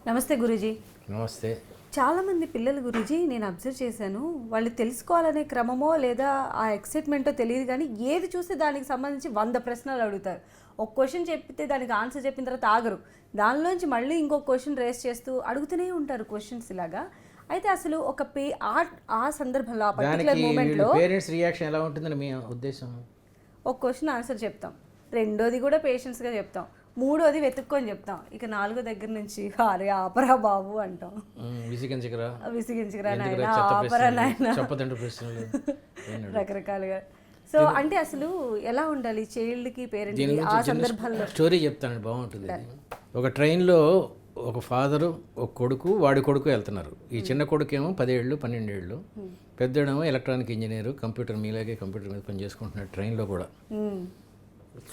నమస్తే గురూజీ. నమస్తే. చాలామంది పిల్లలు గురూజీ నేను అబ్జర్వ్ చేశాను, వాళ్ళు తెలుసుకోవాలనే క్రమమో లేదా ఆ ఎక్సైట్మెంటో తెలియదు కానీ ఏది చూస్తే దానికి సంబంధించి 100 ప్రశ్నలు అడుగుతారు. ఒక క్వశ్చన్ చెప్పితే దానికి ఆన్సర్ చెప్పిన తర్వాత ఆగరు, దానిలోంచి మళ్ళీ ఇంకో క్వశ్చన్ రేస్ చేస్తూ అడుగుతూనే ఉంటారు క్వశ్చన్స్ ఇలాగా. అయితే అసలు ఒక ఆ సందర్భంలో ఆ పర్టికులర్ మూమెంట్లో పేరెంట్స్ రియాక్షన్ ఎలా ఉంటుందని మీ ఉద్దేశం? ఒక క్వశ్చన్ ఆన్సర్ చెప్తాం, రెండోది కూడా పేషెన్స్గా చెప్తాం, మూడోది వెతుక్కొని చెప్తాం, ఇక నాలుగో దగ్గర నుంచి అరే ఆపరా బాబు అంటాం. విసిగించకరా నాయనా, ఆపరా నాయనా, రకరకాలుగా. సో అంటే అసలు ఎలా ఉండాలి చైల్డ్కి పేరెంట్కి ఆ సందర్భంలో? స్టోరీ చెప్తానండి, బాగుంటుంది. ఒక ట్రైన్లో ఒక ఫాదరు ఒక కొడుకు వాడి కొడుకు వెళ్తున్నారు. ఈ చిన్న కొడుకేమో 10 ఏళ్ళు 12 ఏళ్ళు, పెద్దోడేమో ఎలక్ట్రానిక్ ఇంజనీరు, కంప్యూటర్ మీలాగే కంప్యూటర్ మీద పని చేసుకుంటున్నాడు ట్రైన్లో కూడా.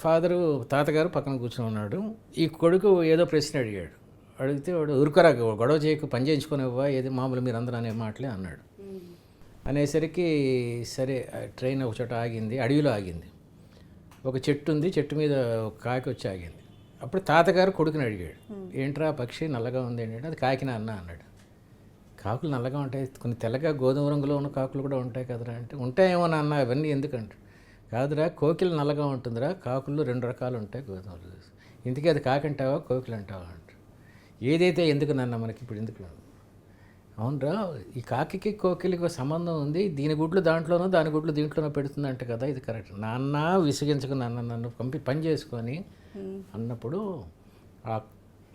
ఫాదరు తాతగారు పక్కన కూర్చొని ఉన్నాడు. ఈ కొడుకు ఏదో ప్రశ్న అడిగితే వాడు ఉరుకరా గొడవ చేయకు, పని చేయించుకునేవ్వా, ఏది మామూలు మీరు అందరూ అనే మాటలే అన్నాడు. అనేసరికి సరే ట్రైన్ ఒక చోట ఆగింది, అడవిలో ఆగింది. ఒక చెట్టు ఉంది, చెట్టు మీద ఒక కాకి వచ్చి ఆగింది. అప్పుడు తాతగారు కొడుకుని అడిగాడు, ఏంట్రా పక్షి నల్లగా ఉంది ఏంటంటే, అది కాకినా అన్నాడు. కాకులు నల్లగా ఉంటాయి, కొన్ని తెల్లగా గోధుమ రంగులో ఉన్న కాకులు కూడా ఉంటాయి కదరా అంటే, ఉంటాయేమో నాన్న అవన్నీ ఎందుకంటే, కాదురా కోకిల నల్లగా ఉంటుందిరా, కాకులు 2 రకాలు ఉంటాయి గోధుమలు, ఇందుకే అది కాకి అంటావా కోకిలు అంటావా అంటారు. ఏదైతే ఎందుకు నాన్న మనకి ఇప్పుడు ఎందుకు? అవునరా, ఈ కాకికి కోకిలికి సంబంధం ఉంది, దీని గుడ్లు దాంట్లోనో దాని గుడ్లు దీంట్లోనో పెడుతుందంట కదా, ఇది కరెక్ట్. నాన్న విసిగించుకుని నన్ను పని చేసుకొని అన్నప్పుడు ఆ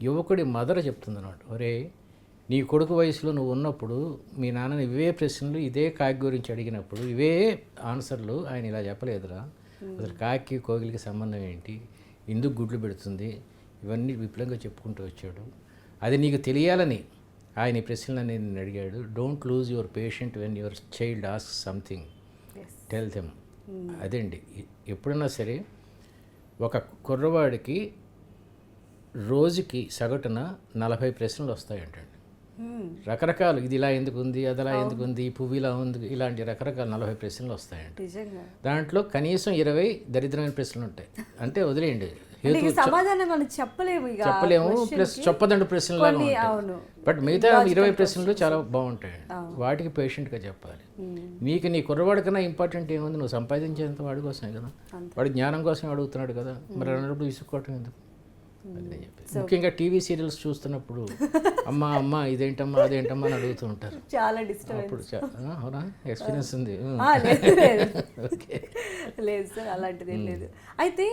యువకుడి మదర్ చెప్తుంది అన్నమాట, ఒరే నీ కొడుకు వయసులో నువ్వు ఉన్నప్పుడు మీ నాన్నని ఇవే ప్రశ్నలు ఇదే కాకి గురించి అడిగినప్పుడు ఇవే ఆన్సర్లు ఆయన ఇలా చెప్పలేదురా, అసలు కాకి కోకిలికి సంబంధం ఏంటి, ఎందుకు గుడ్లు పెడుతుంది, ఇవన్నీ విపులంగా చెప్పుకుంటూ వచ్చాడు. అది నీకు తెలియాలని ఆయన ఈ ప్రశ్నలని నేను అడిగాడు. Don't lose your patient when your child ask something, tell them. అదండి, ఎప్పుడన్నా సరే ఒక కుర్రవాడికి రోజుకి సగటున 40 ప్రశ్నలు వస్తాయంటండి. రకరకాలు, ఇది ఇలా ఎందుకు ఉంది, అది అలా ఎందుకు ఉంది, ఈ పువ్వు ఇలా ఉంది, ఇలాంటి రకరకాల 40 ప్రశ్నలు వస్తాయండి. దాంట్లో కనీసం 20 దరిద్రమైన ప్రశ్నలు ఉంటాయి. అంటే వదిలేయండి, చెప్పలేము, ప్లస్ చొప్పదండు ప్రశ్నలు లాగా ఉంటాయి. బట్ మిగతా 20 ప్రశ్నలు చాలా బాగుంటాయండి. వాటికి పేషెంట్గా చెప్పాలి. నీకు నీ కుర్రవాడి కన్నా ఇంపార్టెంట్ ఏముంది, నువ్వు సంపాదించేంత వాడి కోసమే కదా, వాడి జ్ఞానం కోసమే అడుగుతున్నాడు కదా, మరి అన్నప్పుడు విసుక్కోవటం ఎందుకు? ముఖ్యంగా టీవీ సీరియల్స్ చూస్తున్నప్పుడు అమ్మ అమ్మ ఇదేంటమ్మా అదేంటమ్మా అని అడుగుతూ ఉంటారు. చాలా డిస్టర్బెన్స్. అవునా, ఎక్స్పీరియన్స్ ఉంది? లేదు సార్, అలాంటిది ఏం లేదు. అయితే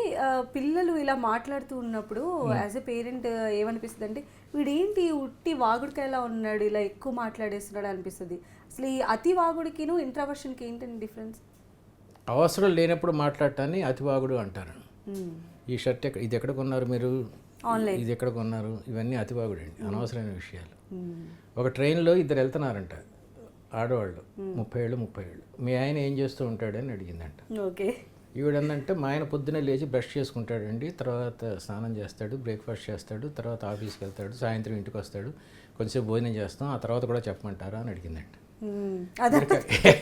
పిల్లలు ఇలా మాట్లాడుతూ ఉన్నప్పుడు యాజ్ ఎ పేరెంట్ ఏమనిపిస్తుంది అంటే, వీడేంటి ఉట్టి వాగుడికాయలా ఉన్నాడు, ఇలా ఎక్కువ మాట్లాడేస్తున్నాడు అనిపిస్తుంది. అసలు ఈ అతి వాగుడికిను ఇంట్రావర్షన్కి ఏంటండి డిఫరెన్స్? అవసరం లేనప్పుడు మాట్లాడటాన్ని అతివాగుడు అంటారు. ఈ షర్ట్ ఇది ఎక్కడ కొన్నారు మీరు, ఇది ఎక్కడ కొన్నారు, ఇవన్నీ అతివాగుడు అండి, అనవసరమైన విషయాలు. ఒక ట్రైన్లో 2 వెళ్తున్నారంట ఆడవాళ్ళు, 30 ఏళ్ళు 30 ఏళ్ళు. మీ ఆయన ఏం చేస్తూ ఉంటాడని అడిగిందంట. ఓకే. ఈవిడందంటే మా ఆయన పొద్దున్నే లేచి బ్రష్ చేసుకుంటాడండి, తర్వాత స్నానం చేస్తాడు, బ్రేక్ఫాస్ట్ చేస్తాడు, తర్వాత ఆఫీస్కి వెళ్తాడు, సాయంత్రం ఇంటికి వస్తాడు, కొంచెంసేపు భోజనం చేస్తాం, ఆ తర్వాత కూడా చెప్పమంటారా అని అడిగిందంట.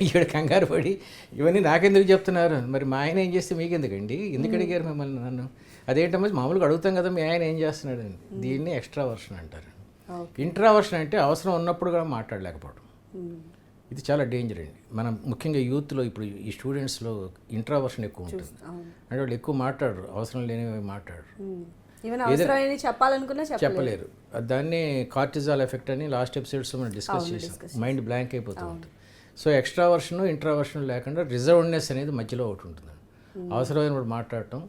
ఈవిడ కంగారు పడి ఇవన్నీ నాకెందుకు చెప్తున్నారు, మరి మా ఆయన ఏం చేస్తే మీకెందుకండి, ఎందుకు అడిగారు మిమ్మల్ని నన్ను, అదేంటమ్మా మామూలుగా అడుగుతాం కదా మీ ఆయన ఏం చేస్తున్నాడు అని. దీన్ని ఎక్స్ట్రావర్షన్ అంటారు. ఇంట్రావర్షన్ అంటే అవసరం ఉన్నప్పుడు కూడా మాట్లాడలేకపోవడం. ఇది చాలా డేంజర్ అండి. మనం ముఖ్యంగా యూత్లో ఇప్పుడు ఈ స్టూడెంట్స్లో ఇంట్రావర్షన్ ఎక్కువ ఉంటుంది. అంటే వాళ్ళు ఎక్కువ మాట్లాడరు, అవసరం లేనివి మాట్లాడరు, చెప్పలేరు. దాన్ని కార్టిజాల్ ఎఫెక్ట్ అని లాస్ట్ ఎపిసోడ్స్లో మనం డిస్కస్ చేసాం. మైండ్ బ్లాంక్ అయిపోతూ ఉంటుంది. సో ఎక్స్ట్రావర్షన్ ఇంట్రావర్షన్ లేకుండా రిజర్వ్డ్నెస్ అనేది మధ్యలో ఒకటి ఉంటుంది. అవసరమైనప్పుడు మాట్లాడటం,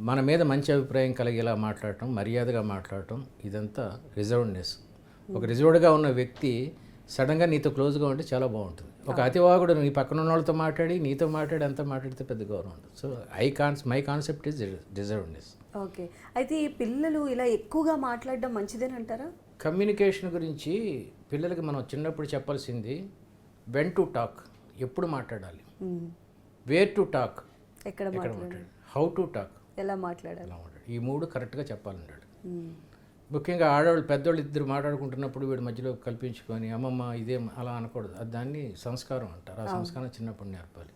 మన మీద మంచి అభిప్రాయం కలిగేలా మాట్లాడటం, మర్యాదగా మాట్లాడటం, ఇదంతా రిజర్వ్డ్నెస్. ఒక రిజర్వ్డ్గా ఉన్న వ్యక్తి సడన్గా నీతో క్లోజ్గా ఉంటే చాలా బాగుంటుంది. ఒక అతివాగుడు నీ పక్కన ఉన్న వాళ్ళతో మాట్లాడి నీతో మాట్లాడి అంతా మాట్లాడితే పెద్ద గౌరవం ఉంటుంది. So my concept is reservedness. Okay. అయితే ఈ పిల్లలు ఇలా ఎక్కువగా మాట్లాడడం మంచిదేనంటారా? కమ్యూనికేషన్ గురించి పిల్లలకి మనం చిన్నప్పుడు చెప్పాల్సింది వెన్ టు టాక్, ఎప్పుడు మాట్లాడాలి, వేర్ టు టాక్, ఎక్కడ మాట్లాడాలి, హౌ టు టాక్, ఎలా మాట్లాడాలి, ఈ 3 కరెక్ట్గా చెప్పాలన్నాడు. ముఖ్యంగా ఆడవాళ్ళు పెద్దవాళ్ళు 2 మాట్లాడుకుంటున్నప్పుడు వీడు మధ్యలో కల్పించుకొని అమ్మమ్మ ఇదేం అలా అనకూడదు. అది దాన్ని సంస్కారం అంటారు. ఆ సంస్కారం చిన్నప్పుడు నేర్పాలి.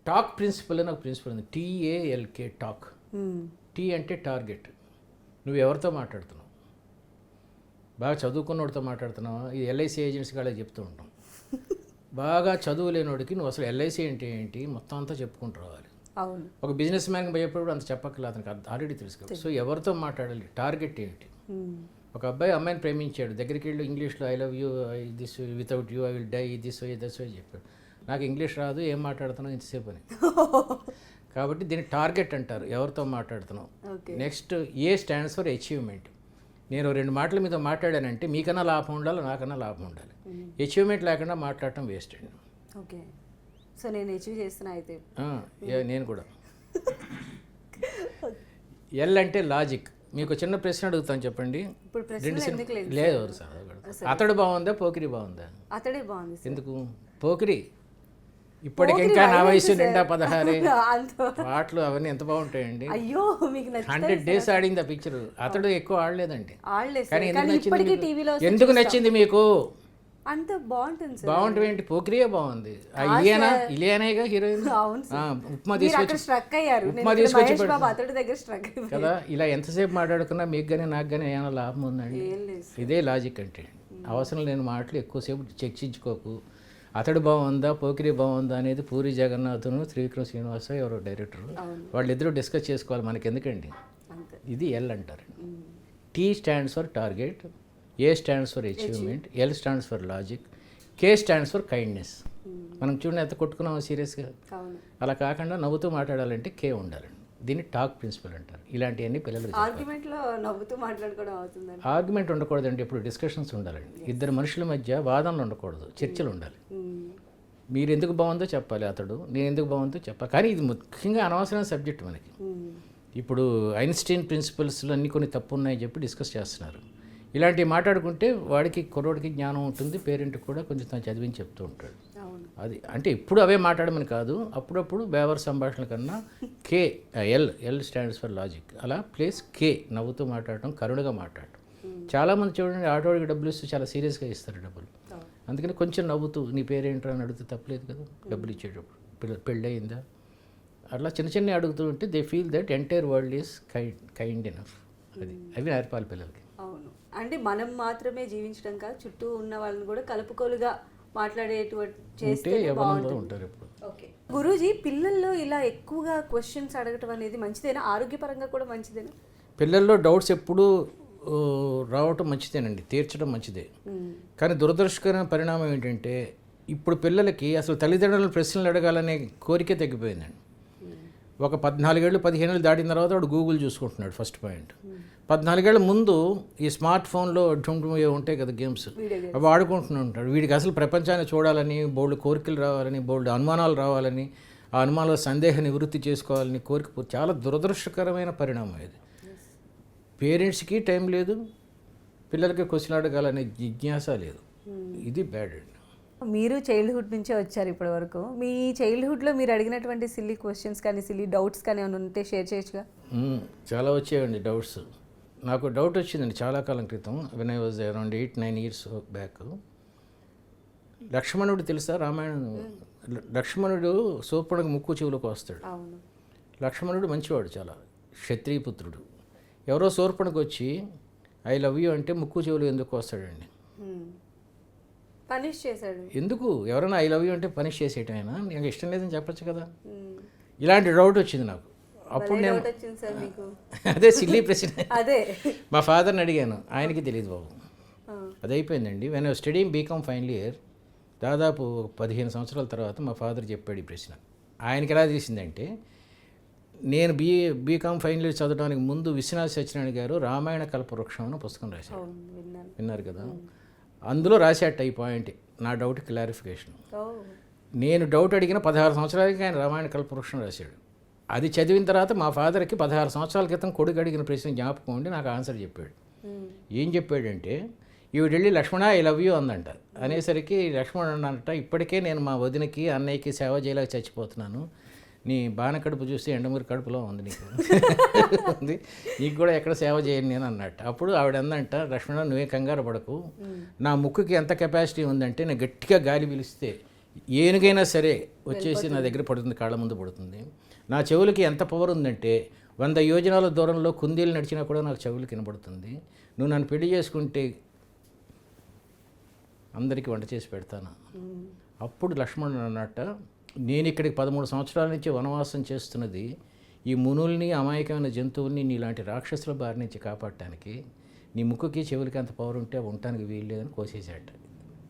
టాక్ ప్రిన్సిపల్ అని ఒక ప్రిన్సిపల్ ఉంది, TALK, టాక్. T అంటే టార్గెట్, నువ్వు ఎవరితో మాట్లాడుతున్నావు, బాగా చదువుకున్నోడితో మాట్లాడుతున్నావా, ఇది ఎల్ఐసి ఏజెంట్స్ వాళ్ళే చెప్తూ ఉంటాం. బాగా చదువు లేనోడికి నువ్వు అసలు ఎల్ఐసి అంటే ఏంటి మొత్తం అంతా చెప్పుకుంటూ రావాలి. అవును. ఒక బిజినెస్ మ్యాన్కి భయపడు అంత చెప్పక్కర్లేదు, అతనికి ఆల్రెడీ తెలుసు. సో ఎవరితో మాట్లాడాలి, టార్గెట్ ఏంటి. ఒక అబ్బాయి అమ్మాయిని ప్రేమించాడు, దగ్గరికి వెళ్ళి ఇంగ్లీష్లో I love you, this without you I will die, this why thus why చెప్పాడు. నాకు ఇంగ్లీష్ రాదు, ఏం మాట్లాడుతున్నావు ఇంతసేపు అని. కాబట్టి దీన్ని టార్గెట్ అంటారు, ఎవరితో మాట్లాడుతున్నావు. Next A stands for achievement. నేను 2 మాటల మీద మాట్లాడానంటే మీకన్నా లాభం ఉండాలి, నాకన్నా లాభం ఉండాలి. అచీవ్మెంట్ లేకుండా మాట్లాడటం వేస్ట్ అండి. ఓకే, సో నేను అచీవ్ చేస్తున్నా అయితే. నేను కూడా. ఎల్ అంటే లాజిక్. మీకు చిన్న ప్రశ్న అడుగుతాను, చెప్పండి. లేదు సార్, అతడు బాగుందా పోకిరి బాగుందా? అతడే బాగుంది. ఎందుకు పోకిరి? ఇప్పటికి ఇంకా నా వయసు నిండా 16 పాటలు అవన్నీ ఎంత బాగుంటాయండి. అయ్యో, మీకు 100 days ఆడింది ఆ పిక్చర్. అతడు ఎక్కువ ఆడలేదండి. కానీ ఎందుకు నచ్చింది మీకు? అంత బాగుంటుంది సార్. బాగుంటుంది ఏంటి, పోకిరియే బాగుంది. ఇలియానేగా హీరోయిన్. ఉప్మా తీసుకొచ్చి కదా. ఇలా ఎంతసేపు మాట్లాడుకున్నా మీకు కానీ నాకు కానీ ఏమైనా లాభం ఉందండి? ఇదే లాజిక్ అంటే. అవసరం లేని మాటలు ఎక్కువసేపు చర్చించుకోకు. అతడు బాగుందా పోకిరి బాగుందా అనేది పూరి జగన్నాథును త్రివిక్రమ్ శ్రీనివాస ఎవరో డైరెక్టర్, వాళ్ళిద్దరూ డిస్కస్ చేసుకోవాలి, మనకి ఎందుకండి. ఇది ఎల్ అంటారు. Tea stands for target, A stands for achievement, L stands for logic, K stands for kindness. మనం చూడండి ఎంత కొట్టుకున్నాము సీరియస్గా. అలా కాకుండా నవ్వుతూ మాట్లాడాలంటే కే ఉండాలండి. దీన్ని టాక్ ప్రిన్సిపల్ అంటారు. ఇలాంటివన్నీ పిల్లలు ఆర్గ్యుమెంట్ ఉండకూడదండి, ఎప్పుడు డిస్కషన్స్ ఉండాలండి. ఇద్దరు మనుషుల మధ్య వాదనలు ఉండకూడదు, చర్చలు ఉండాలి. మీరు ఎందుకు బాగుందో చెప్పాలి, అతడు నేను ఎందుకు బాగుందో చెప్పాలి. కానీ ఇది ముఖ్యంగా అనవసరమైన సబ్జెక్ట్ మనకి. ఇప్పుడు ఐన్స్టీన్ ప్రిన్సిపల్స్లో అన్ని కొన్ని తప్పు ఉన్నాయని చెప్పి డిస్కస్ చేస్తున్నారు. ఇలాంటివి మాట్లాడుకుంటే వాడికి కుర్రోడికి జ్ఞానం ఉంటుంది, పేరెంట్ కూడా కొంచెం తను చదివించి చెప్తూ ఉంటాడు. అది అంటే ఇప్పుడు అవే మాట్లాడమని కాదు, అప్పుడప్పుడు బేవర్ సంభాషణ కన్నా K L stands for logic. అలా ప్లేస్ కే నవ్వుతూ మాట్లాడటం, కరుణగా మాట్లాడటం. చాలామంది చూడండి ఆటోడికి డబ్బులు ఇస్తే చాలా సీరియస్గా ఇస్తారు డబ్బులు. అందుకని కొంచెం నవ్వుతూ నీ పేరేంట్రా అని అడిగితే తప్పలేదు కదా. డబ్బులు ఇచ్చేటప్పుడు పెళ్ళయిందా అట్లా చిన్న చిన్న అడుగుతూ ఉంటే they feel that entire world is kind enough. అది అవి నేర్పాలి పిల్లలకి. అవును, అంటే మనం మాత్రమే జీవించడం కాదు, చుట్టూ ఉన్న వాళ్ళని కూడా కలుపుకోలుగా మాట్లాడేటువంటి ఉంటారు ఎప్పుడు. ఓకే గురూజీ, పిల్లల్లో ఇలా ఎక్కువగా క్వశ్చన్స్ అడగటం అనేది మంచిదేనా? ఆరోగ్యపరంగా కూడా మంచిదేనా? పిల్లల్లో డౌట్స్ ఎప్పుడు రావటం మంచిదేనండి, తీర్చడం మంచిదే. కానీ దురదృష్టకరమైన పరిణామం ఏంటంటే ఇప్పుడు పిల్లలకి అసలు తల్లిదండ్రులను ప్రశ్నలు అడగాలనే కోరికే తగ్గిపోయిందండి. ఒక 14 ఏళ్ళు 15 ఏళ్ళు దాటిన తర్వాత వాడు గూగుల్ చూసుకుంటున్నాడు. First point. 14 ఏళ్ళ ముందు ఈ స్మార్ట్ ఫోన్లో ఉంటాయి కదా గేమ్స్, అవి ఆడుకుంటూ ఉంటాడు. వీడికి అసలు ప్రపంచాన్ని చూడాలని, బోల్డ్ కోరికలు రావాలని, బోల్డ్ అనుమానాలు రావాలని, ఆ అనుమానాల సందేహ నివృత్తి చేసుకోవాలని కోరిక చాలా దురదృష్టకరమైన పరిణామం ఇది. పేరెంట్స్కి టైం లేదు, పిల్లలకి క్వశ్చన్ అడగాలనే జిజ్ఞాస లేదు. ఇది బ్యాడ్ అండి. మీరు చైల్డ్హుడ్ నుంచే వచ్చారు ఇప్పటి వరకు. మీ చైల్డ్హుడ్లో మీరు అడిగినటువంటి సిల్లీ క్వశ్చన్స్ కానీ సిల్లీ డౌట్స్ కానీ ఏమైనా ఉంటే షేర్ చేయొచ్చుగా. చాలా వచ్చాయండి డౌట్స్. నాకు డౌట్ వచ్చిందండి చాలా కాలం క్రితం, when I was around 8-9 years back. లక్ష్మణుడు తెలుసా రామాయణం? లక్ష్మణుడు శూర్పణఖ ముక్కు చెవులకు వస్తాడు. లక్ష్మణుడు మంచివాడు, చాలా క్షత్రియపుత్రుడు. ఎవరో శూర్పణఖ వచ్చి ఐ లవ్ యూ అంటే ముక్కు చెవులు ఎందుకు వస్తాడండి? పనిష్ చేశాడు. ఎందుకు? ఎవరైనా ఐ లవ్ యూ అంటే పనిష్ చేసేయటమేనా? నాకు ఇష్టం లేదని చెప్పచ్చు కదా. ఇలాంటి డౌట్ వచ్చింది నాకు. అప్పుడు నేను అదే సిల్లీ ప్రశ్న అదే మా ఫాదర్ని అడిగాను, ఆయనకి తెలియదు బాబు. అది అయిపోయిందండి. When I studying BCom final year, దాదాపు 15 సంవత్సరాల తర్వాత మా ఫాదర్ చెప్పాడు ఈ ప్రశ్న. ఆయనకి ఎలా తెలిసిందంటే, నేను బీకామ్ ఫైనల్ ఇయర్ చదవడానికి ముందు విశ్వనాథ్ సత్యనారాయణ గారు రామాయణ కల్పవృక్షం అని పుస్తకం రాశారు. విన్నారు కదా? అందులో రాసేట ఈ పాయింట్, నా డౌట్ క్లారిఫికేషన్. నేను డౌట్ అడిగిన 16 సంవత్సరాలకి ఆయన రామాయణ కల్పవృక్షం రాశాడు. అది చదివిన తర్వాత మా ఫాదర్కి 16 సంవత్సరాల క్రితం కొడుకు అడిగిన ప్రశ్న జ్ఞాపకం ఉండి నాకు ఆన్సర్ చెప్పాడు. ఏం చెప్పాడంటే, ఈవిడ వెళ్ళి లక్ష్మణ ఐ లవ్ యూ అందంట. అనేసరికి లక్ష్మణుడు అంట, ఇప్పటికే నేను మా వదినకి అన్నయ్యకి సేవ చేయలేక చచ్చిపోతున్నాను, నీ బాణ కడుపు చూస్తే ఎండమూరి కడుపులో ఉంది నీకు ఉంది, నీకు కూడా ఎక్కడ సేవ చేయను నేను అన్నట్టు. అప్పుడు ఆవిడ అందంట, లక్ష్మణ నువ్వే కంగారు పడకు, నా ముక్కుకి ఎంత కెపాసిటీ ఉందంటే నేను గట్టిగా గాలి పిలిస్తే ఏనుగైనా సరే వచ్చేసి నా దగ్గర పడుతుంది, కాళ్ళ ముందు పడుతుంది. నా చెవులకి ఎంత పవర్ ఉందంటే 100 యోజనాల దూరంలో కుందేలు నడిచినా కూడా నాకు చెవులకి వినబడుతుంది. నువ్వు నన్ను పెళ్లి చేసుకుంటే అందరికీ వంట చేసి పెడతాను. అప్పుడు లక్ష్మణుడు అన్నట్ట, నేను ఇక్కడికి 13 సంవత్సరాల నుంచి వనవాసం చేస్తున్నది ఈ మునుల్ని, అమాయకమైన జంతువుల్ని నీలాంటి రాక్షసుల బారి నుంచి కాపాడటానికి. నీ ముక్కుకి చెవులకి అంత పవర్ ఉంటే ఉండటానికి వీలు లేదని కోసేసాట.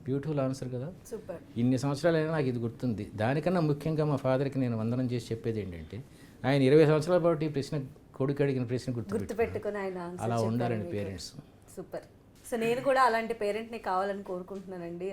బ్యూటిఫుల్ ఆన్సర్ కదా. సూపర్. ఇన్ని సంవత్సరాలైనా నాకు ఇది గుర్తుంది. దానికన్నా ముఖ్యంగా మా ఫాదర్కి నేను వందనం చేసి చెప్పేది ఏంటంటే, ఆయన 20 సంవత్సరాల పాటు ఈ ప్రశ్న, కొడుకు అడిగిన ప్రశ్న గుర్తుపెట్టుకుని ఆయన అలా ఉండాలండి పేరెంట్స్. సూపర్. సో నేను కూడా అలాంటి పేరెంట్ని కావాలని కోరుకుంటున్నానండి.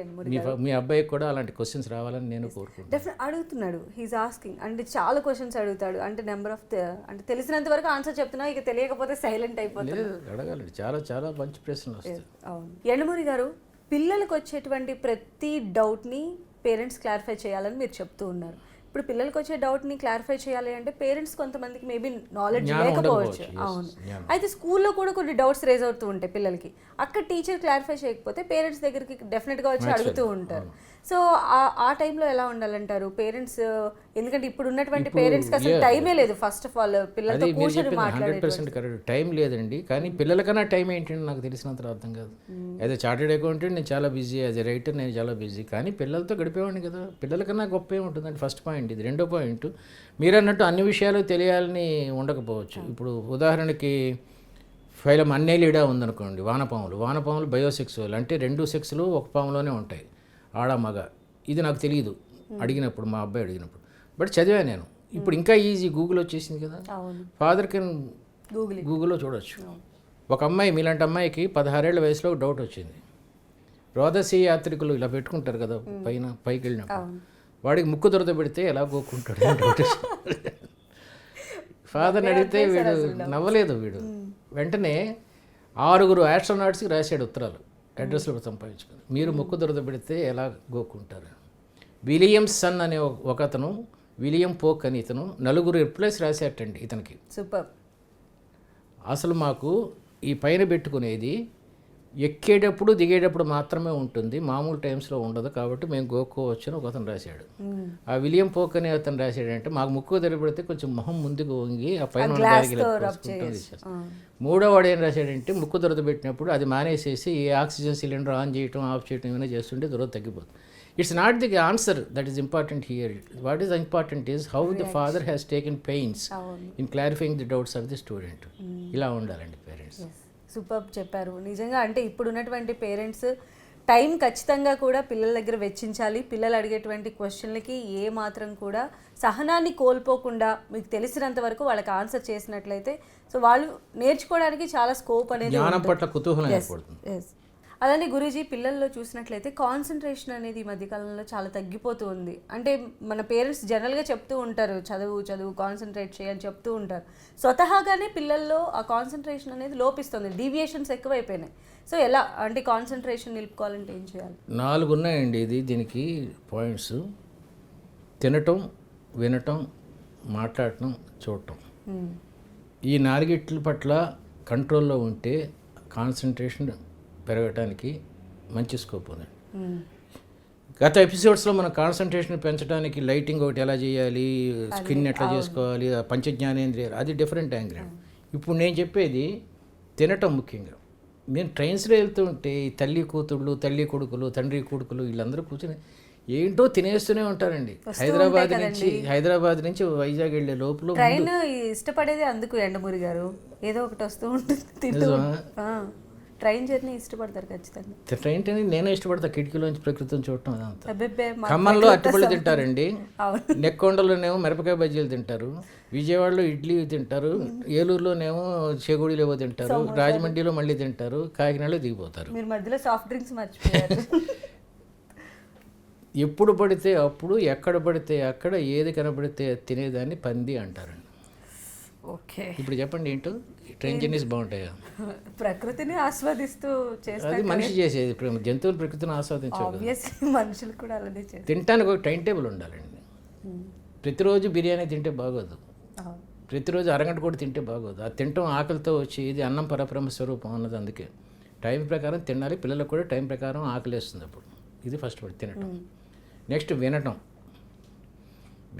మీ అబ్బాయికి కూడా అలాంటి క్వశ్చన్స్ రావాలని నేను కోరుకుంటున్నాను. డెఫినెట్ అడుగుతున్నాడు, హీఈస్ ఆస్కింగ్, అంటే చాలా క్వశ్చన్స్ అడుగుతాడు. అంటే నెంబర్ ఆఫ్ అంటే తెలిసినంత వరకు ఆన్సర్ చెప్తున్నా, ఇక తెలియకపోతే సైలెంట్ అయిపోతుంది. అడగాలండి, చాలా చాలా మంచి ప్రశ్నలు వస్తాయి. అవును. యండమూరి గారు, పిల్లలకు వచ్చేటువంటి ప్రతి డౌట్ని పేరెంట్స్ క్లారిఫై చేయాలని మీరు చెప్తూ ఉన్నారు. ఇప్పుడు పిల్లలకు వచ్చే డౌట్ని క్లారిఫై చేయాలి అంటే పేరెంట్స్ కొంతమందికి మేబీ నాలెడ్జ్ లేకపోవచ్చు. అవును. అయితే స్కూల్లో కూడా కొన్ని డౌట్స్ రేజ్ అవుతూ ఉంటాయి పిల్లలకి. అక్కడ టీచర్ క్లారిఫై చేయకపోతే పేరెంట్స్ దగ్గరికి డెఫినెట్గా వచ్చి అడుగుతూ ఉంటారు. సో ఆ టైంలో ఎలా ఉండాలంటారు పేరెంట్స్? ఎందుకంటే ఇప్పుడు ఉన్నటువంటి పేరెంట్స్కి అసలు టైమే లేదు. ఫస్ట్ ఆఫ్ ఆల్ పిల్లలతో కూర్చొని మాట్లాడే 100% కరెక్ట్, టైం లేదండి. కానీ పిల్లలకన్నా టైం ఏంటంటే నాకు తెలిసినంత అర్థం కాదు. యాజ్ ఎ చార్టెడ్ అకౌంటెంట్ నేను చాలా బిజీ, యాజ్ ఎ రైటర్ నేను చాలా బిజీ. కానీ పిల్లలతో గడిపేవాడిని కదా. పిల్లలకన్నా గొప్ప ఏముంటుందండి? ఫస్ట్ పాయింట్ ఇది. రెండో పాయింట్, మీరు అన్నట్టు అన్ని విషయాలు తెలియాలని ఉండకపోవచ్చు. ఇప్పుడు ఉదాహరణకి ఫైలం అన్నేలిడా ఉందనుకోండి, వానపాములు బయోసెక్సువల్, అంటే 2 సెక్స్లు ఒక పాములోనే ఉంటాయి, ఆడ మగ. ఇది నాకు తెలియదు అడిగినప్పుడు, మా అబ్బాయి అడిగినప్పుడు. బట్ చదివా నేను. ఇప్పుడు ఇంకా ఈజీ, గూగుల్ వచ్చేసింది కదా. ఫాదర్కి గూగుల్లో చూడొచ్చు. ఒక అమ్మాయి, మీలాంటి అమ్మాయికి 16 ఏళ్ల వయసులో ఒక డౌట్ వచ్చింది. రోదసీ యాత్రికులు ఇలా పెట్టుకుంటారు కదా పైకి వెళ్ళినప్పుడు, వాడికి ముక్కు దొరద పెడితే ఎలా గోక్కుంటాడు అని డౌట్ వచ్చింది. ఫాదర్ని అడిగితే వీడు నవ్వలేదు. వీడు వెంటనే 6 ఆస్ట్రోనాట్స్కి రాశాడు ఉత్తరాలు, అడ్రస్లు సంపాదించుకొని, మీరు ముక్కు దొరద పెడితే ఎలా గోక్కుంటారు. విలియం సన్ అనే ఒక అతను, విలియం పోక్ అని ఇతను, 4 రిప్లైస్ రాసేటండి ఇతనికి. సూపర్. అసలు మాకు ఈ పైన పెట్టుకునేది ఎక్కేటప్పుడు దిగేటప్పుడు మాత్రమే ఉంటుంది, మామూలు టైమ్స్లో ఉండదు, కాబట్టి మేము గోక్కోవచ్చు అని ఒక అతను రాశాడు. ఆ విలియం పోక్ అని అతను రాశాడంటే, మాకు ముక్కు తెరబడితే కొంచెం మొహం ముందుకు వంగి ఆ పైన మూడో వాడు ఏం రాశాడంటే, ముక్కు దొరద పెట్టినప్పుడు అది మానేసేసి ఈ ఆక్సిజన్ సిలిండర్ ఆన్ చేయటం ఆఫ్ చేయటం ఏమైనా చేస్తుంటే దొరద తగ్గిపోతుంది. It's not the answer that is important here. What is important is how the father has taken pains in clarifying the doubts of the student. ఇలా ఉండాలండి పేరెంట్స్. సూపర్ చెప్పారు. నిజంగా అంటే ఇప్పుడు ఉన్నటువంటి పేరెంట్స్ టైం ఖచ్చితంగా కూడా పిల్లల దగ్గర వెచ్చించాలి. పిల్లలు అడిగేటువంటి క్వశ్చన్లకి ఏ మాత్రం కూడా సహనాన్ని కోల్పోకుండా మీకు తెలిసినంత వరకు వాళ్ళకి ఆన్సర్ చేసినట్లయితే సో వాళ్ళు నేర్చుకోవడానికి చాలా స్కోప్ అనేది, జ్ఞానం పట్ల కుతూహలం ఏర్పడుతుంది. అలానే గురూజీ, పిల్లల్లో చూసినట్లయితే కాన్సన్ట్రేషన్ అనేది ఈ మధ్యకాలంలో చాలా తగ్గిపోతూ ఉంది. అంటే మన పేరెంట్స్ జనరల్గా చెప్తూ ఉంటారు, చదువు కాన్సన్ట్రేట్ చేయని చెప్తూ ఉంటారు. స్వతహాగానే పిల్లల్లో ఆ కాన్సన్ట్రేషన్ అనేది లోపిస్తుంది, డీవియేషన్స్ ఎక్కువైపోయినాయి. సో ఎలా అంటే కాన్సన్ట్రేషన్ నిలుపుకోవాలంటే ఏం చేయాలి? 4 ఉన్నాయండి దీనికి పాయింట్స్. తినటం, వినటం, మాట్లాడటం, చూడటం. ఈ 4 పట్ల కంట్రోల్లో ఉంటే కాన్సన్ట్రేషన్ పెరగటానికి మంచి స్కోప్ ఉంది. గత ఎపిసోడ్స్లో మనం కాన్సన్ట్రేషన్ పెంచడానికి లైటింగ్ ఒకటి ఎలా చేయాలి, స్కిన్ ఎట్లా చేసుకోవాలి, పంచజ్ఞానేంద్రియాలు, అది డిఫరెంట్ యాంగిల్. ఇప్పుడు నేను చెప్పేది తినటం ముఖ్యంగా. నేను ట్రైన్స్లో వెళ్తుంటే ఈ తల్లి కొడుకులు, తండ్రి కొడుకులు వీళ్ళందరూ కూర్చొని ఏంటో తినేస్తూనే ఉంటారండి. హైదరాబాద్ నుంచి వైజాగ్ వెళ్ళే లోపల ట్రైన్ ఇష్టపడేది అందుకు యండమూరి గారు, ఏదో ఒకటి వస్తూ ఉంటుంది. ట్రైన్ జర్నీ ఇష్టపడతారు ఖచ్చితంగా. ట్రైన్ జర్నీ నేనే ఇష్టపడతా, కిటికీలోంచి ప్రకృతిని చూడటం అదంతా. ఖమ్మంలో అరటిపళ్ళు తింటారండి, నెక్కొండలోనేమో మిరపకాయ బజ్జీలు తింటారు, విజయవాడలో ఇడ్లీ తింటారు, ఏలూరులోనేమో చేగోడీలు ఏవో తింటారు, రాజమండ్రిలో మళ్ళీ తింటారు, కాకినాడలో దిగిపోతారు. మీరు మధ్యలో సాఫ్ట్ డ్రింక్స్ మర్చిపోయారు. ఎప్పుడు పడితే అప్పుడు, ఎక్కడ పడితే అక్కడ, ఏది కనబడితే తినేదాన్ని పంది అంటారండి. ఓకే, ఇప్పుడు చెప్పండి ఏంటో ట్రైన్ జర్నీస్ బాగుంటాయా? ప్రకృతిని ఆస్వాదిస్తూ చేస్తారు. అది మనిషి చేసేది, జంతువులు ప్రకృతిని ఆస్వాదించాలి, మనుషులు కూడా అలానే చేస్తారు. తినటానికి ఒక టైం టేబుల్ ఉండాలండి. ప్రతిరోజు బిర్యానీ తింటే బాగోదు, ప్రతిరోజు అరగంట కూడా తింటే బాగోదు. ఆ తినటం ఆకలితో వచ్చి ఇది అన్నం పరబ్రహ్మ స్వరూపం అన్నది. అందుకే టైం ప్రకారం తినాలి. పిల్లలకు కూడా టైం ప్రకారం ఆకలి వేస్తుంది అప్పుడు. ఇది ఫస్ట్ పడి తినటం. నెక్స్ట్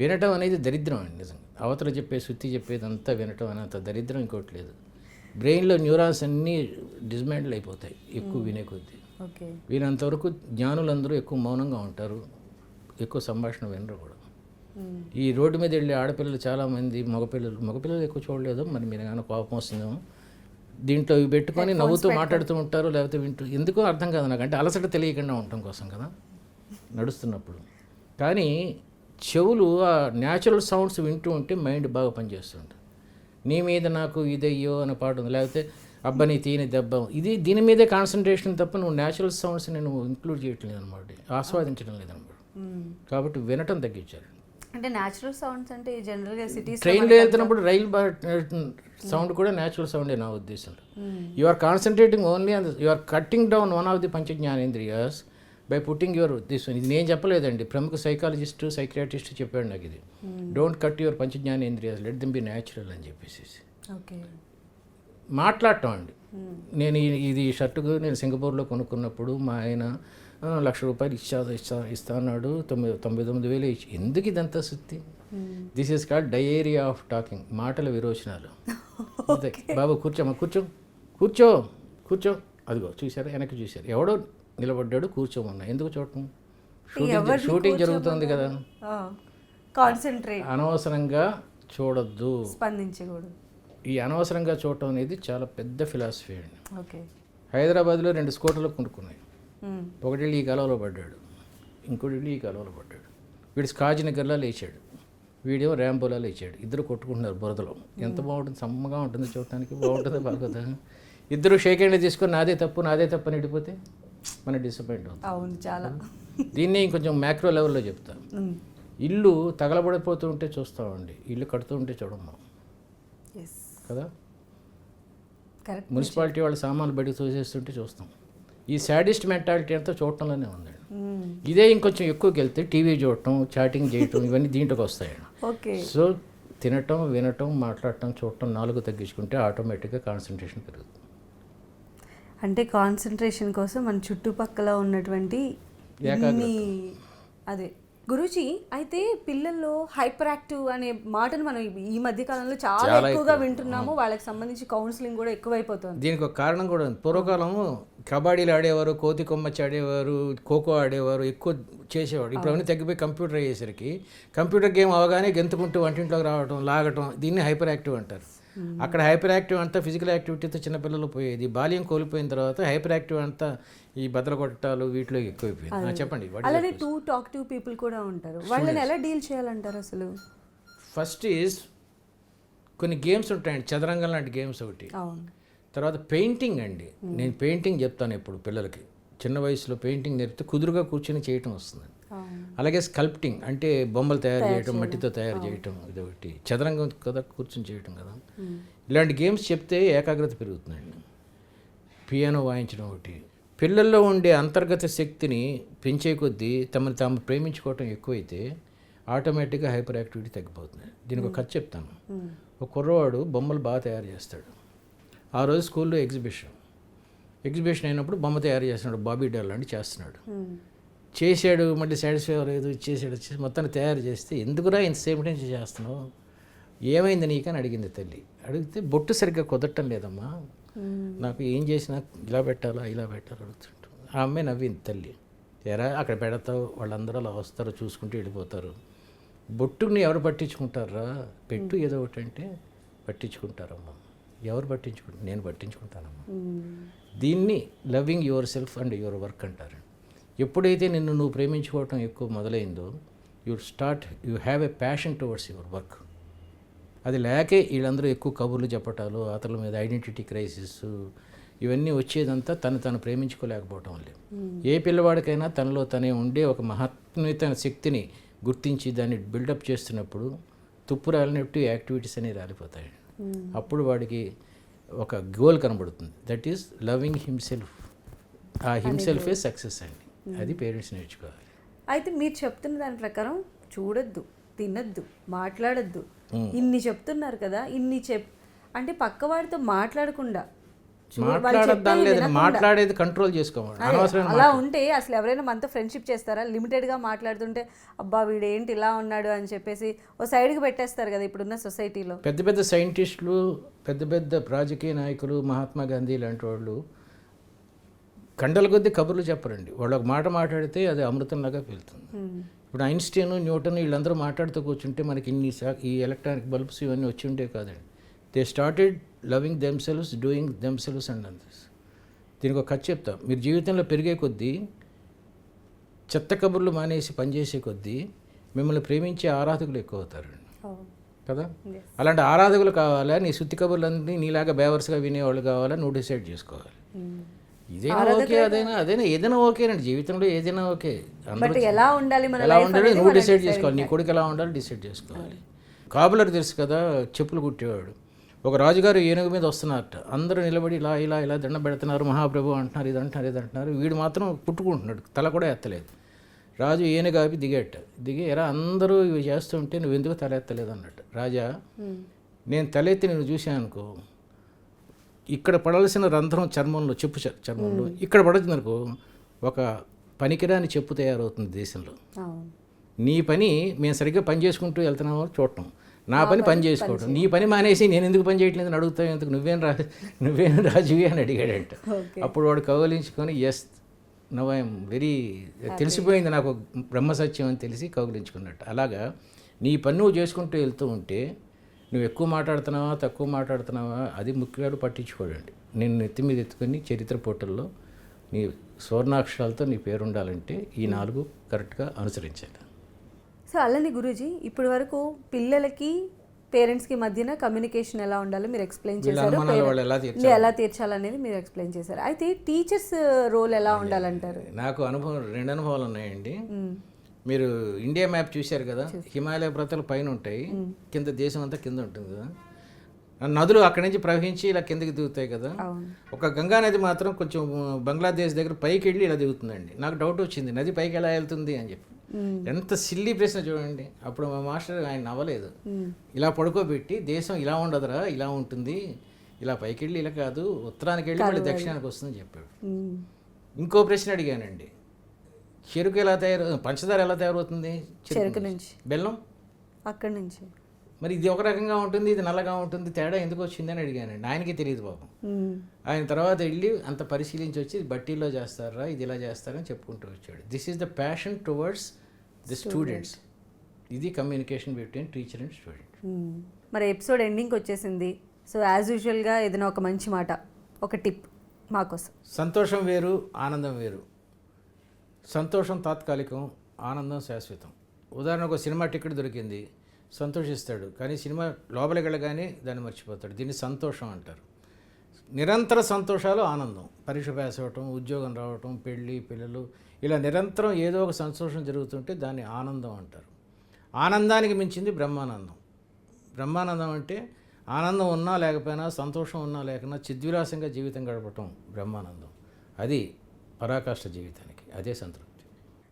వినటం అనేది దరిద్రం అండి నిజంగా. అవతల చెప్పే శుద్ధి చెప్పేది అంతా వినటం అనేంత దరిద్రం ఇంకోటి లేదు. బ్రెయిన్లో న్యూరాన్స్ అన్నీ డిస్మాండిల్ అయిపోతాయి ఎక్కువ వినే కొద్దీ. ఓకే. వీరంతవరకు జ్ఞానులందరూ ఎక్కువ మౌనంగా ఉంటారు, ఎక్కువ సంభాషణ వినరు కూడా. ఈ రోడ్డు మీద వెళ్ళే ఆడపిల్లలు చాలామంది, మగపిల్లలు ఎక్కువ చూడలేదు, మరి మీరు ఏమైనా కోపం వస్తుందేమో, దీంట్లో ఇవి పెట్టుకొని నవ్వుతూ మాట్లాడుతూ ఉంటారు, లేకపోతే వింటూ, ఎందుకో అర్థం కాదు నాకు. అంటే అలసట తెలియకుండా ఉండటం కోసం కదా నడుస్తున్నప్పుడు. కానీ చెవులు ఆ న్యాచురల్ సౌండ్స్ వింటూ ఉంటే మైండ్ బాగా పనిచేస్తుంటుంది. నీ మీద నాకు ఇదయ్యో అనే పాట ఉంది, లేకపోతే అబ్బని తీని దెబ్బ, ఇది దీని మీదే కాన్సన్ట్రేషన్ తప్ప నువ్వు న్యాచురల్ సౌండ్స్ నేను ఇంక్లూడ్ చేయట్లేదు అనమాట, ఆస్వాదించడం లేదన్నమాట. కాబట్టి వినటం తగ్గించారు. అంటే న్యాచురల్ సౌండ్స్ అంటే జనరల్గా సిటీస్ ట్రైన్లో వెళ్తున్నప్పుడు రైలు సౌండ్ కూడా న్యాచురల్ సౌండే నా ఉద్దేశంలో. You are concentrating only on you are cutting down one of the పంచ జ్ఞానేంద్రియాస్ బై పుట్టింగ్ యువర్ దిస్. ఇది నేను చెప్పలేదండి, ప్రముఖ సైకాలజిస్ట్ సైకియాట్రిస్ట్ చెప్పాడు నాకు ఇది. డోంట్ కట్ యువర్ పంచ జ్ఞానేంద్రియాస్, లెట్ దెమ్ బి న్యాచురల్ అని చెప్పేసి. ఓకే. మాట్లాడటం అండి. నేను ఇది షర్టుకు నేను సింగపూర్లో కొనుక్కున్నప్పుడు మా ఆయన ₹1,00,000 ఇస్తా అన్నాడు, 99,000 ఇచ్చి, ఎందుకు ఇదంతా సుత్తి? This is called diarrhoea of talking, మాటల విరోచనాలు. బాబు కూర్చోమ్మా, కూర్చో కూర్చో, అదిగో చూశారు, వెనక్కి చూశారు, ఎవడో నిలబడ్డాడు, కూర్చోమన్నా. ఎందుకు చూడటం? షూటింగ్ జరుగుతుంది కదా, కాన్సంట్రేట్. అనవసరంగా చూడొద్దు, స్పందించకూడదు. ఈ అనవసరంగా చూడటం అనేది చాలా పెద్ద ఫిలాసఫీ అండి. ఓకే. హైదరాబాద్లో 2 స్కూటర్లు కొనుక్కున్నాయి. ఒకటి ఈ కాలువలో పడ్డాడు, ఇంకోటి ఈ కాలువలో పడ్డాడు. వీడు స్కాజ్ నగర్లా లేచాడు, వీడేమో ర్యాంబోలా లేచాడు. ఇద్దరు కొట్టుకుంటున్నారు బురదలో. ఎంత బాగుంటుంది, సమ్మగా ఉంటుంది చూడటానికి, బాగుంటుందో బాగుందా. ఇద్దరు షేక్ హ్యాండ్ తీసుకొని నాదే తప్పు అని విడిపోతే మన డిసప్పాయింట్ అవుతుంది. అవును, చాలా. దీన్ని ఇంకొంచెం మ్యాక్రో లెవెల్లో చెప్తా. ఇల్లు తగలబడిపోతూ ఉంటే చూస్తామండి, ఇల్లు కడుతూ ఉంటే చూడమ్మా కదా. మున్సిపాలిటీ వాళ్ళ సామాన్లు బయటకు తోసేస్తుంటే చూస్తాం. ఈ సాడిస్ట్ మెంటాలిటీ అంతా చూడటంలోనే ఉందండి. ఇదే ఇంకొంచెం ఎక్కువకి వెళ్తే టీవీ చూడటం, చాటింగ్ చేయటం, ఇవన్నీ దీంట్లోకి వస్తాయండి. ఓకే. సో తినటం, వినటం, మాట్లాడటం, చూడటం 4 తగ్గించుకుంటే ఆటోమేటిక్గా కాన్సన్ట్రేషన్ పెరుగుతుంది. అంటే కాన్సన్ట్రేషన్ కోసం మన చుట్టుపక్కల ఉన్నటువంటి అదే గురూజీ. అయితే పిల్లల్లో హైపర్ యాక్టివ్ అనే మాటను మనం ఈ మధ్య కాలంలో చాలా ఎక్కువగా వింటున్నాము. వాళ్ళకి సంబంధించి కౌన్సిలింగ్ కూడా ఎక్కువైపోతుంది. దీనికి ఒక కారణం కూడా ఉంది. పూర్వకాలం కబడ్డీలు ఆడేవారు, కోతి కొమ్మచ్చి ఆడేవారు, ఖోఖో ఆడేవారు, ఎక్కువ చేసేవాడు. ఇప్పుడు అవన్నీ తగ్గిపోయి కంప్యూటర్ అయ్యేసరికి కంప్యూటర్ గేమ్ అవగానే గెంతుకుంటూ వంటింట్లోకి రావడం, లాగటం, దీన్ని హైపర్ యాక్టివ్ అంటారు. అక్కడ హైపర్ యాక్టివ్ అంతా ఫిజికల్ యాక్టివిటీతో చిన్నపిల్లలు పోయేది. బాల్యం కోల్పోయిన తర్వాత హైపర్ యాక్టివ్ అంతా ఈ బద్దలు కొట్టాలు వీటిలో ఎక్కువైపోయింది. చెప్పండి. అలానే టూ టాక్టివ్ పీపుల్ కూడా ఉంటారు, వాళ్ళని ఎలా డీల్ చేయాలంటారు అసలు? ఫస్ట్ ఈజ్ కొన్ని గేమ్స్ ఉంటాయండి, చదరంగం లాంటి గేమ్స్ ఒకటి. తర్వాత పెయింటింగ్ అండి. నేను పెయింటింగ్ చెప్తాను ఎప్పుడు పిల్లలకి. చిన్న వయసులో పెయింటింగ్ నేర్పితే కుదురుగా కూర్చొని చేయటం వస్తుంది. అలాగే స్కల్ప్టింగ్ అంటే బొమ్మలు తయారు చేయటం, మట్టితో తయారు చేయటం, ఇదొకటి. చదరంగం కదా, కూర్చొని చేయటం కదా. ఇలాంటి గేమ్స్ చెప్తే ఏకాగ్రత పెరుగుతుందండి. పియానో వాయించడం ఒకటి. పిల్లల్లో ఉండే అంతర్గత శక్తిని పెంచే కొద్దీ తమను తాము ప్రేమించుకోవటం ఎక్కువైతే ఆటోమేటిక్గా హైపర్ యాక్టివిటీ తగ్గిపోతుంది. దీనికి ఒక కథ చెప్తాను. ఒక కుర్రవాడు బొమ్మలు బాగా తయారు చేస్తాడు. ఆ రోజు స్కూల్లో ఎగ్జిబిషన్ అయినప్పుడు బొమ్మ తయారు చేస్తున్నాడు, బాబీ డాల్ లాంటి చేస్తున్నాడు. చేశాడు, మళ్ళీ సాటిస్ఫై అవ్వలేదు, చేసాడు, మొత్తాన్ని తయారు చేస్తే, ఎందుకురా ఇంతసేపు నుంచి చేస్తున్నావు, ఏమైంది నీకని అడిగింది తల్లి. అడిగితే బొట్టు సరిగ్గా కుదరటం లేదమ్మా, నాకు ఏం చేసినా ఇలా పెట్టాలా అడుగుతుంటాం. ఆ అమ్మాయి నవ్వింది తల్లి. ఎరా అక్కడ పెడతావు, వాళ్ళందరూ అలా వస్తారు, చూసుకుంటూ వెళ్ళిపోతారు. బొట్టుని ఎవరు పట్టించుకుంటారా, పెట్టు ఏదో ఒకటి అంటే పట్టించుకుంటారమ్మా. ఎవరు పట్టించుకుంటారు? నేను పట్టించుకుంటానమ్మా. దీన్ని loving yourself and your work అంటారు. ఎప్పుడైతే నిన్ను నువ్వు ప్రేమించుకోవటం ఎక్కువ మొదలైందో you have a passion towards your work. అది లేకే వీళ్ళందరూ ఎక్కువ కబుర్లు చెప్పటాలు, అతల మీద ఐడెంటిటీ క్రైసిస్, ఇవన్నీ వచ్చేదంతా తను ప్రేమించుకోలేకపోవటం వల్లే. ఏ పిల్లవాడికైనా తనలో తనే ఉండే ఒక మహత్వమైన శక్తిని గుర్తించి దాన్ని బిల్డప్ చేస్తున్నప్పుడు తుప్పు రాలినట్టు యాక్టివిటీస్ అనేవి రాలిపోతాయి. అప్పుడు వాడికి ఒక గోల్ కనబడుతుంది, దట్ ఈస్ లవింగ్ హిమ్సెల్ఫ్. ఆ హిమ్సెల్ఫే సక్సెస్ అండి. అది పేరెంట్స్ నేర్చుకోవాలి. అయితే మీరు చెప్తున్న దాని ప్రకారం చూడొద్దు, తినద్దు, మాట్లాడొద్దు, ఇన్ని చెప్తున్నారు కదా. అంటే పక్కవాడితో మాట్లాడకుండా మాట్లాడద్దాం లేదని మాట్లాడేది కంట్రోల్ చేసుకోవాలి. అనవసరమైన అలా ఉంటే అసలు ఎవరైనా మనతో ఫ్రెండ్షిప్ చేస్తారా? లిమిటెడ్గా మాట్లాడుతుంటే అబ్బా వీడు ఏంటి ఇలా ఉన్నాడు అని చెప్పేసి ఓ సైడ్కి పెట్టేస్తారు కదా ఇప్పుడున్న సొసైటీలో. పెద్ద పెద్ద సైంటిస్టులు, పెద్ద పెద్ద రాజకీయ నాయకులు, మహాత్మా గాంధీ లాంటి వాళ్ళు కండల కొద్దీ కబుర్లు చెప్పరండి. వాళ్ళు ఒక మాట మాట్లాడితే అది అమృతంలాగా వెళ్తుంది. ఇప్పుడు ఐన్స్టీన్, న్యూటన్ వీళ్ళందరూ మాట్లాడుతూ కూర్చుంటే మనకి ఈ ఎలక్ట్రానిక్ బల్బ్స్ ఇవన్నీ వచ్చి ఉంటే కాదండి. They started loving themselves, doing themselves and this. దీనికి ఒక కథ చెప్తా. మీరు జీవితంలో పెరిగే కొద్దీ, చెత్త కబుర్లు మానేసి పనిచేసే కొద్దీ మిమ్మల్ని ప్రేమించే ఆరాధకులు ఎక్కువ అవుతారండి కదా. అలాంటి ఆరాధకులు కావాలా, నీ సుత్తి కబుర్లన్నీ నీలాగా బేవర్స్గా వినేవాళ్ళు కావాలా, నువ్వు డిసైడ్ చేసుకోవాలి. ఇదేనా ఓకే, అదైనా ఏదైనా ఓకేనండి. జీవితంలో ఏదైనా ఓకే. ఎలా ఉండాలి నువ్వు డిసైడ్ చేసుకోవాలి. నీ కొడుకు ఎలా ఉండాలి డిసైడ్ చేసుకోవాలి. కాబులర్ తెలుసు కదా, చెప్పులు కుట్టేవాడు. ఒక రాజుగారు ఏనుగు మీద వస్తున్నారట. అందరూ నిలబడి ఇలా ఇలా ఇలా దండం పెడుతున్నారు, మహాప్రభు అంటున్నారు, ఇది అంటున్నారు, ఇది అంటున్నారు. వీడు మాత్రం కుట్టుకుంటున్నాడు, తల కూడా ఎత్తలేదు. రాజు ఏనుగు ఆపి దిగి ఎరా అందరూ ఇవి చేస్తుంటే నువ్వు ఎందుకు తల ఎత్తలేదు అన్నట్టు. రాజా, నేను తలెత్తి నేను చూశాను అనుకో, ఇక్కడ పడాల్సిన రంధ్రం చర్మంలో, చర్మంలో ఇక్కడ పడుతుంది అనుకో, ఒక పనికిరాని చెప్పు తయారవుతుంది దేశంలో. నీ పని మేము సరిగ్గా పని చేసుకుంటూ వెళ్తున్నామో చూడటం, నా పని చేసుకోవటం. నీ పని మానేసి నేను ఎందుకు పని చేయట్లేదు అని అడుగుతావు, ఎందుకు నువ్వేం రాజువి అని అడిగాడంట. అప్పుడు వాడు కౌగిలించుకొని ఎస్ నవ్ ఐఎమ్ వెరీ, తెలిసిపోయింది నాకు బ్రహ్మసత్యం అని తెలిసి కౌగిలించుకున్నట్టు. అలాగా నీ పని నువ్వు చేసుకుంటూ వెళ్తూ ఉంటే నువ్వు ఎక్కువ మాట్లాడుతున్నావా తక్కువ మాట్లాడుతున్నావా అది ముఖ్యవాడు పట్టించుకోడండి. నేను నెత్తి మీద ఎత్తుకొని చరిత్ర పోటల్లో నీ స్వర్ణాక్షరాలతో నీ పేరు ఉండాలంటే ఈ 4 కరెక్ట్గా అనుసరించాలి. సో అలానే గురూజీ, ఇప్పటి వరకు పిల్లలకి పేరెంట్స్కి మధ్యన కమ్యూనికేషన్ ఎలా ఉండాలో మీరు ఎక్స్ప్లెయిన్ చేశారు, ఎలా తీర్చాలనేది మీరు ఎక్స్ప్లెయిన్ చేశారు. అయితే టీచర్స్ రోల్ ఎలా ఉండాలంటారు? నాకు 2 అనుభవాలు ఉన్నాయండి. మీరు ఇండియా మ్యాప్ చూశారు కదా, హిమాలయ పర్వతాలు పైన ఉంటాయి, కింద దేశం అంతా కింద ఉంటుంది కదా. నదులు అక్కడి నుంచి ప్రవహించి ఇలా కిందకి దిగుతాయి కదా. ఒక గంగా నది మాత్రం కొంచెం బంగ్లాదేశ్ దగ్గర పైకి వెళ్ళి ఇలా దిగుతుందండి. నాకు డౌట్ వచ్చింది, నది పైకి ఎలా వెళ్తుంది అని చెప్పి. ఎంత సిల్లీ ప్రశ్న చూడండి. అప్పుడు మా మాస్టర్ ఆయన నవ్వలేదు. ఇలా పడుకోబెట్టి దేశం ఇలా ఉండదురా, ఇలా ఉంటుంది, ఇలా పైకి వెళ్ళి ఇలా కాదు, ఉత్తరానికి వెళ్ళి మళ్ళీ దక్షిణానికి వస్తుందని చెప్పాడు. ఇంకో ప్రశ్న అడిగానండి, చెరుకు ఎలా పంచదార ఎలా తయారవుతుంది? చెరుకు నుంచి. బెల్లం అక్కడి నుంచి. మరి ఇది ఒక రకంగా ఉంటుంది, ఇది నల్లగా ఉంటుంది, తేడా ఎందుకు వచ్చిందని అడిగానండి. ఆయనకి తెలియదు పాపం. ఆయన తర్వాత వెళ్ళి అంత పరిశీలించి వచ్చి బట్టీలో చేస్తారా, ఇది ఇలా చేస్తారని చెప్పుకుంటూ వచ్చాడు. This is the passion towards the students. ఇది communication between teacher and student. మరి ఎపిసోడ్ ఎండింగ్కి వచ్చేసింది. సో యాజ్ యూజువల్గా ఏదైనా ఒక మంచి మాట, ఒక టిప్ మా కోసం. సంతోషం వేరు, ఆనందం వేరు. సంతోషం తాత్కాలికం, ఆనందం శాశ్వతం. ఉదాహరణకు ఒక సినిమా టికెట్ దొరికింది, సంతోషిస్తాడు, కానీ సినిమా లోపలికి వెళ్ళగానే దాన్ని మర్చిపోతాడు. దీన్ని సంతోషం అంటారు. నిరంతర సంతోషాలు ఆనందం. పరీక్ష పాస్ అవ్వటం, ఉద్యోగం రావటం, పెళ్ళి, పిల్లలు, ఇలా నిరంతరం ఏదో ఒక సంతోషం జరుగుతుంటే దాన్ని ఆనందం అంటారు. ఆనందానికి మించింది బ్రహ్మానందం. బ్రహ్మానందం అంటే ఆనందం ఉన్నా లేకపోయినా, సంతోషం ఉన్నా లేకపోయినా చిద్విలాసంగా జీవితం గడపటం బ్రహ్మానందం. అది పరాకాష్ఠ జీవితానికి, అదే సంతృప్తి.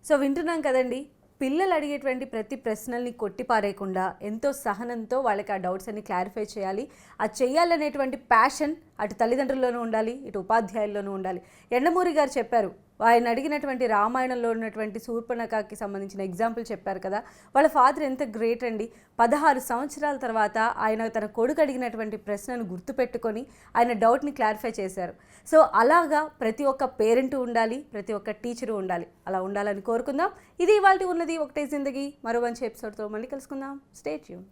సో వింటున్నాం కదండి, పిల్లలు అడిగేటువంటి ప్రతి ప్రశ్నల్ని కొట్టిపారేయకుండా ఎంతో సహనంతో వాళ్ళకి ఆ డౌట్స్ అన్ని క్లారిఫై చేయాలి. అది చేయాలనేటువంటి ప్యాషన్ అటు తల్లిదండ్రుల్లోనూ ఉండాలి, ఇటు ఉపాధ్యాయుల్లోనూ ఉండాలి. ఎండమూరి గారు చెప్పారు, ఆయన అడిగినటువంటి రామాయణంలో ఉన్నటువంటి శూర్పణఖకి సంబంధించిన ఎగ్జాంపుల్ చెప్పారు కదా. వాళ్ళ ఫాదర్ ఎంత గ్రేట్ అండి. 16 సంవత్సరాల తర్వాత ఆయన తన కొడుకు అడిగినటువంటి ప్రశ్నను గుర్తుపెట్టుకొని ఆయన డౌట్ని క్లారిఫై చేశారు. సో అలాగా ప్రతి ఒక్క పేరెంట్ ఉండాలి, ప్రతి ఒక్క టీచరు ఉండాలి. అలా ఉండాలని కోరుకుందాం. ఇది ఇవాల్టి ఉన్నది ఒకటే జిందగీ. మరో మంచి ఎపిసోడ్తో మళ్ళీ కలుసుకుందాం. Stay tune.